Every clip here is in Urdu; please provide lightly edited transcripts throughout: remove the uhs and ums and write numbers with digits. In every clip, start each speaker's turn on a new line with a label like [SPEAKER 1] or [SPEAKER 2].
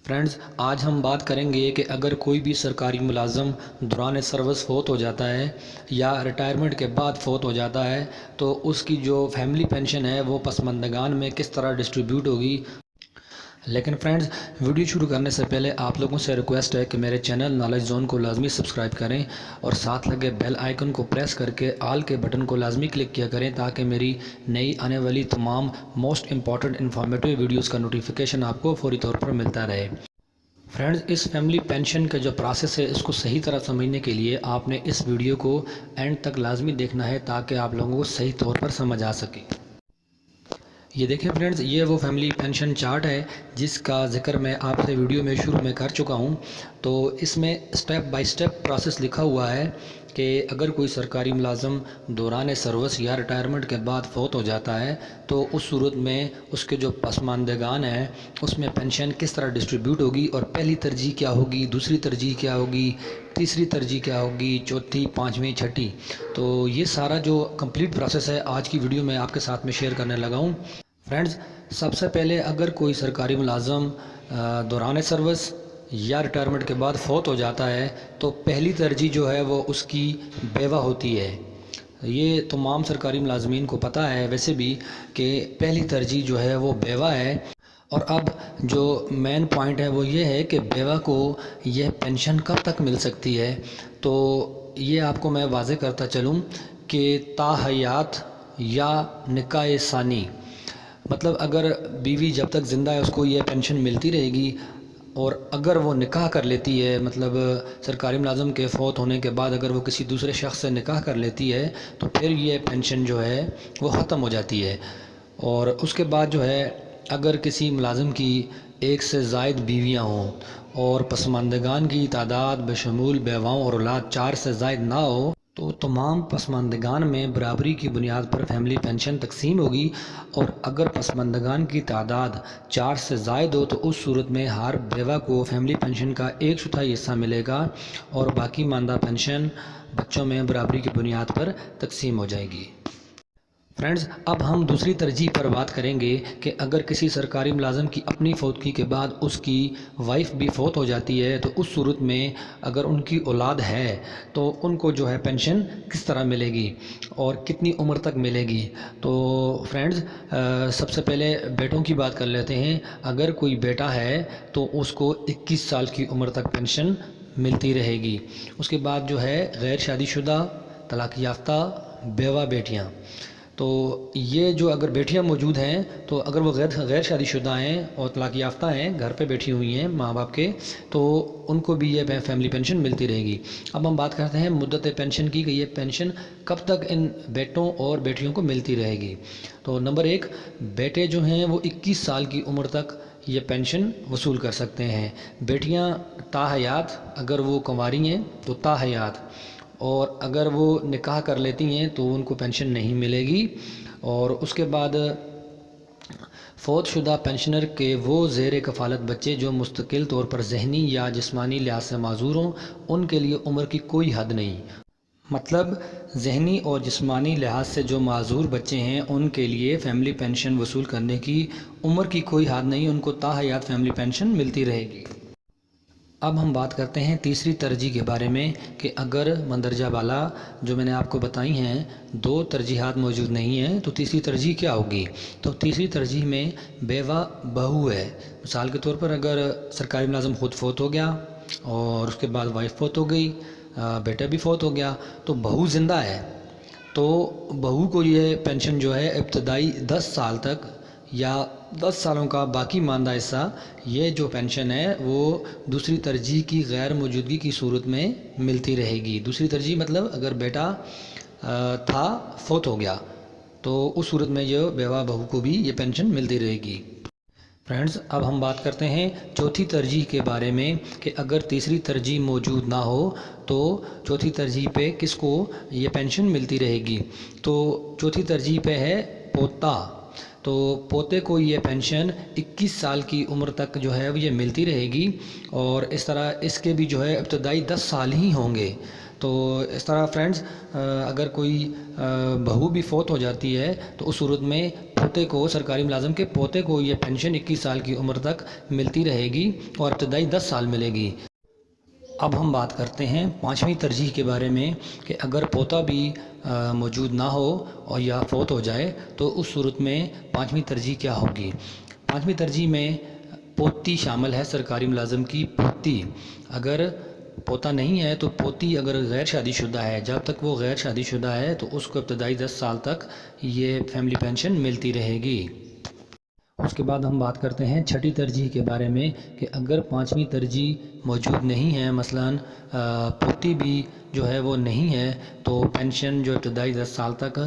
[SPEAKER 1] فرینڈز، آج ہم بات کریں گے کہ اگر کوئی بھی سرکاری ملازم دوران سروس فوت ہو جاتا ہے یا ریٹائرمنٹ کے بعد فوت ہو جاتا ہے تو اس کی جو فیملی پینشن ہے وہ پسماندگان میں کس طرح ڈسٹریبیوٹ ہوگی۔ لیکن فرینڈز، ویڈیو شروع کرنے سے پہلے آپ لوگوں سے ریکویسٹ ہے کہ میرے چینل نالج زون کو لازمی سبسکرائب کریں اور ساتھ لگے بیل آئیکن کو پریس کر کے آل کے بٹن کو لازمی کلک کیا کریں تاکہ میری نئی آنے والی تمام موسٹ امپورٹنٹ انفارمیٹیو ویڈیوز کا نوٹیفیکیشن آپ کو فوری طور پر ملتا رہے۔ فرینڈز، اس فیملی پینشن کا جو پروسیس ہے اس کو صحیح طرح سمجھنے کے لیے آپ نے اس ویڈیو کو اینڈ تک لازمی دیکھنا ہے تاکہ آپ لوگوں کو صحیح طور پر سمجھ آ سکے۔ یہ دیکھیں فرینڈز، یہ وہ فیملی پینشن چارٹ ہے جس کا ذکر میں آپ سے ویڈیو میں شروع میں کر چکا ہوں۔ تو اس میں سٹیپ بائی سٹیپ پروسیس لکھا ہوا ہے کہ اگر کوئی سرکاری ملازم دوران سروس یا ریٹائرمنٹ کے بعد فوت ہو جاتا ہے تو اس صورت میں اس کے جو پسماندگان ہیں اس میں پینشن کس طرح ڈسٹریبیوٹ ہوگی اور پہلی ترجیح کیا ہوگی، دوسری ترجیح کیا ہوگی، تیسری ترجیح کیا ہوگی، چوتھی، پانچویں، چھٹی۔ تو یہ سارا جو کمپلیٹ پروسیس ہے آج کی ویڈیو میں آپ کے ساتھ میں شیئر کرنے لگا ہوں۔ فرینڈز، سب سے پہلے اگر کوئی سرکاری ملازم دوران سروس یا ریٹائرمنٹ کے بعد فوت ہو جاتا ہے تو پہلی ترجیح جو ہے وہ اس کی بیوہ ہوتی ہے۔ یہ تمام سرکاری ملازمین کو پتہ ہے ویسے بھی کہ پہلی ترجیح جو ہے وہ بیوہ ہے۔ اور اب جو مین پوائنٹ ہے وہ یہ ہے کہ بیوہ کو یہ پینشن کب تک مل سکتی ہے، تو یہ آپ کو میں واضح کرتا چلوں کہ تا حیات یا نکاح ثانی، مطلب اگر بیوی جب تک زندہ ہے اس کو یہ پینشن ملتی رہے گی، اور اگر وہ نکاح کر لیتی ہے، مطلب سرکاری ملازم کے فوت ہونے کے بعد اگر وہ کسی دوسرے شخص سے نکاح کر لیتی ہے تو پھر یہ پینشن جو ہے وہ ختم ہو جاتی ہے۔ اور اس کے بعد جو ہے اگر کسی ملازم کی ایک سے زائد بیویاں ہوں اور پسماندگان کی تعداد بشمول بیواؤں اور اولاد 4 سے زائد نہ ہو تو تمام پسماندگان میں برابری کی بنیاد پر فیملی پینشن تقسیم ہوگی۔ اور اگر پسماندگان کی تعداد 4 سے زائد ہو تو اس صورت میں ہر بیوہ کو فیملی پینشن کا 1/4 حصہ ملے گا اور باقی ماندہ پینشن بچوں میں برابری کی بنیاد پر تقسیم ہو جائے گی۔ فرینڈز، اب ہم دوسری ترجیح پر بات کریں گے کہ اگر کسی سرکاری ملازم کی اپنی فوتگی کے بعد اس کی وائف بھی فوت ہو جاتی ہے تو اس صورت میں اگر ان کی اولاد ہے تو ان کو جو ہے پینشن کس طرح ملے گی اور کتنی عمر تک ملے گی۔ تو فرینڈز، سب سے پہلے بیٹوں کی بات کر لیتے ہیں۔ اگر کوئی بیٹا ہے تو اس کو 21 سال کی عمر تک پینشن ملتی رہے گی۔ اس کے بعد جو ہے غیر شادی شدہ، طلاق یافتہ، بیوہ بیٹیاں، تو یہ جو اگر بیٹیاں موجود ہیں تو اگر وہ غیر شادی شدہ ہیں اور طلاق یافتہ ہیں، گھر پہ بیٹھی ہوئی ہیں ماں باپ کے، تو ان کو بھی یہ فیملی پینشن ملتی رہے گی۔ اب ہم بات کرتے ہیں مدت پینشن کی کہ یہ پینشن کب تک ان بیٹوں اور بیٹیوں کو ملتی رہے گی۔ تو نمبر 1، بیٹے جو ہیں وہ 21 سال کی عمر تک یہ پینشن وصول کر سکتے ہیں۔ بیٹیاں تا حیات، اگر وہ کنواری ہیں تو تا حیات، اور اگر وہ نکاح کر لیتی ہیں تو ان کو پینشن نہیں ملے گی۔ اور اس کے بعد فوت شدہ پینشنر کے وہ زیر کفالت بچے جو مستقل طور پر ذہنی یا جسمانی لحاظ سے معذور ہوں، ان کے لیے عمر کی کوئی حد نہیں۔ مطلب ذہنی اور جسمانی لحاظ سے جو معذور بچے ہیں ان کے لیے فیملی پینشن وصول کرنے کی عمر کی کوئی حد نہیں، ان کو تا حیات فیملی پینشن ملتی رہے گی۔ اب ہم بات کرتے ہیں تیسری ترجیح کے بارے میں کہ اگر مندرجہ بالا جو میں نے آپ کو بتائی ہیں 2 ترجیحات موجود نہیں ہیں تو تیسری ترجیح کیا ہوگی۔ تو تیسری ترجیح میں بیوہ بہو ہے۔ مثال کے طور پر اگر سرکاری ملازم خود فوت ہو گیا اور اس کے بعد وائف فوت ہو گئی، بیٹا بھی فوت ہو گیا، تو بہو زندہ ہے تو بہو کو یہ پینشن جو ہے ابتدائی 10 سال تک یا 10 سالوں کا باقی ماندہ حصہ، یہ جو پینشن ہے وہ دوسری ترجیح کی غیر موجودگی کی صورت میں ملتی رہے گی۔ دوسری ترجیح مطلب اگر بیٹا تھا فوت ہو گیا تو اس صورت میں جو بیوہ بہو کو بھی یہ پینشن ملتی رہے گی۔ فرینڈز، اب ہم بات کرتے ہیں چوتھی ترجیح کے بارے میں کہ اگر تیسری ترجیح موجود نہ ہو تو چوتھی ترجیح پہ کس کو یہ پینشن ملتی رہے گی۔ تو چوتھی ترجیح پہ ہے پوتا، تو پوتے کو یہ پینشن 21 سال کی عمر تک جو ہے یہ ملتی رہے گی، اور اس طرح اس کے بھی جو ہے ابتدائی 10 سال ہی ہوں گے۔ تو اس طرح فرینڈز اگر کوئی بہو بھی فوت ہو جاتی ہے تو اس صورت میں پوتے کو، سرکاری ملازم کے پوتے کو یہ پینشن 21 سال کی عمر تک ملتی رہے گی اور ابتدائی 10 سال ملے گی۔ اب ہم بات کرتے ہیں 5ویں ترجیح کے بارے میں کہ اگر پوتا بھی موجود نہ ہو اور یا فوت ہو جائے تو اس صورت میں 5ویں ترجیح کیا ہوگی۔ 5ویں ترجیح میں پوتی شامل ہے، سرکاری ملازم کی پوتی۔ اگر پوتا نہیں ہے تو پوتی اگر غیر شادی شدہ ہے، جب تک وہ غیر شادی شدہ ہے تو اس کو ابتدائی 10 سال تک یہ فیملی پینشن ملتی رہے گی۔ اس کے بعد ہم بات کرتے ہیں 6ٹھی ترجیح کے بارے میں کہ اگر 5ویں ترجیح موجود نہیں ہے، مثلاً پوتی بھی جو ہے وہ نہیں ہے، تو پینشن جو ابتدائی 10 سال تک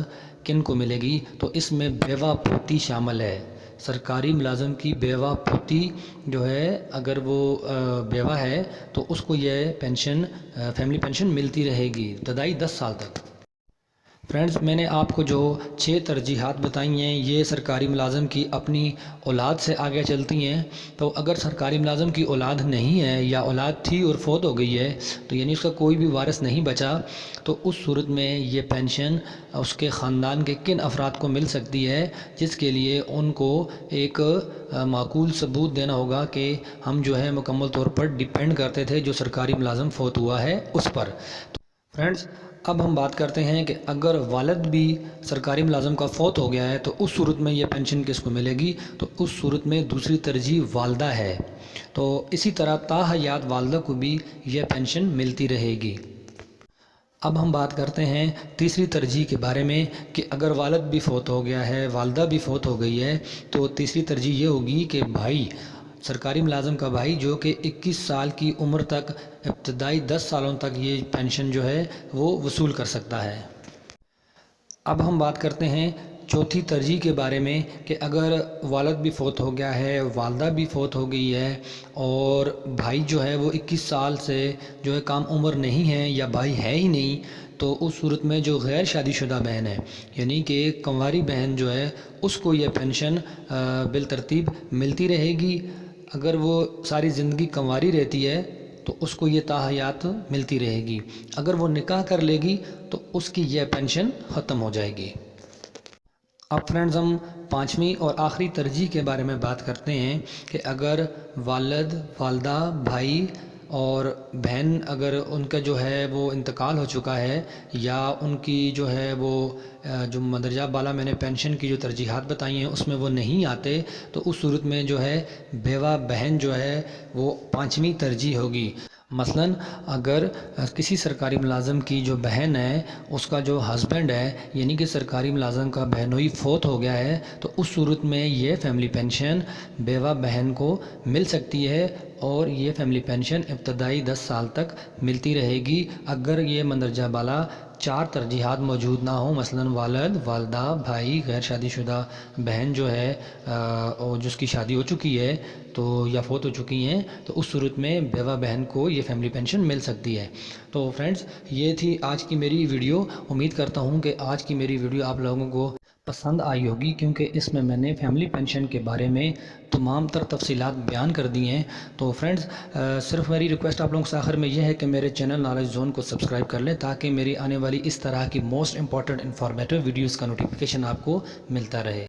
[SPEAKER 1] کن کو ملے گی؟ تو اس میں بیوہ پوتی شامل ہے۔ سرکاری ملازم کی بیوہ پوتی جو ہے، اگر وہ بیوہ ہے تو اس کو یہ پینشن، فیملی پینشن ملتی رہے گی ابتدائی 10 سال تک۔ فرینڈز، میں نے آپ کو جو 6 ترجیحات بتائی ہیں یہ سرکاری ملازم کی اپنی اولاد سے آگے چلتی ہیں۔ تو اگر سرکاری ملازم کی اولاد نہیں ہے یا اولاد تھی اور فوت ہو گئی ہے تو یعنی اس کا کوئی بھی وارث نہیں بچا، تو اس صورت میں یہ پینشن اس کے خاندان کے کن افراد کو مل سکتی ہے، جس کے لیے ان کو ایک معقول ثبوت دینا ہوگا کہ ہم جو ہے مکمل طور پر ڈیپینڈ کرتے تھے جو سرکاری ملازم فوت ہوا ہے اس پر۔ فرینڈز، اب ہم بات کرتے ہیں کہ اگر والد بھی سرکاری ملازم کا فوت ہو گیا ہے تو اس صورت میں یہ پینشن کس کو ملے گی؟ تو اس صورت میں دوسری ترجیح والدہ ہے۔ تو اسی طرح تاحیات والدہ کو بھی یہ پینشن ملتی رہے گی۔ اب ہم بات کرتے ہیں تیسری ترجیح کے بارے میں کہ اگر والد بھی فوت ہو گیا ہے، والدہ بھی فوت ہو گئی ہے، تو تیسری ترجیح یہ ہوگی کہ بھائی، سرکاری ملازم کا بھائی جو کہ 21 سال کی عمر تک، ابتدائی 10 سالوں تک یہ پینشن جو ہے وہ وصول کر سکتا ہے۔ اب ہم بات کرتے ہیں چوتھی ترجیح کے بارے میں کہ اگر والد بھی فوت ہو گیا ہے، والدہ بھی فوت ہو گئی ہے اور بھائی جو ہے وہ 21 سال سے جو ہے کم عمر نہیں ہے یا بھائی ہے ہی نہیں، تو اس صورت میں جو غیر شادی شدہ بہن ہے، یعنی کہ کنواری بہن جو ہے، اس کو یہ پینشن بالترتیب ملتی رہے گی۔ اگر وہ ساری زندگی کنواری رہتی ہے تو اس کو یہ تاحیات ملتی رہے گی۔ اگر وہ نکاح کر لے گی تو اس کی یہ پینشن ختم ہو جائے گی۔ اب فرینڈز، ہم 5ویں اور آخری ترجیح کے بارے میں بات کرتے ہیں کہ اگر والد، والدہ، بھائی اور بہن اگر ان کا جو ہے وہ انتقال ہو چکا ہے یا ان کی جو ہے وہ جو مندرجہ بالا میں نے پینشن کی جو ترجیحات بتائی ہیں اس میں وہ نہیں آتے، تو اس صورت میں جو ہے بیوہ بہن جو ہے وہ 5ویں ترجیح ہوگی۔ مثلاً اگر کسی سرکاری ملازم کی جو بہن ہے، اس کا جو ہسبینڈ ہے، یعنی کہ سرکاری ملازم کا بہنوئی فوت ہو گیا ہے، تو اس صورت میں یہ فیملی پینشن بیوہ بہن کو مل سکتی ہے اور یہ فیملی پینشن ابتدائی 10 سال تک ملتی رہے گی اگر یہ مندرجہ بالا 4 ترجیحات موجود نہ ہوں، مثلاً والد، والدہ، بھائی، غیر شادی شدہ بہن جو ہے اور جس کی شادی ہو چکی ہے تو یا فوت ہو چکی ہیں، تو اس صورت میں بیوہ بہن کو یہ فیملی پینشن مل سکتی ہے۔ تو فرینڈز، یہ تھی آج کی میری ویڈیو۔ امید کرتا ہوں کہ آج کی میری ویڈیو آپ لوگوں کو پسند آئی ہوگی، کیونکہ اس میں نے فیملی پینشن کے بارے میں تمام تر تفصیلات بیان کر دی ہیں۔ تو فرینڈز، صرف میری ریکویسٹ آپ لوگوں سے آخر میں یہ ہے کہ میرے چینل نالج زون کو سبسکرائب کر لیں تاکہ میری آنے والی اس طرح کی موسٹ امپورٹنٹ انفارمیٹیو ویڈیوز کا نوٹیفیکیشن آپ کو ملتا رہے۔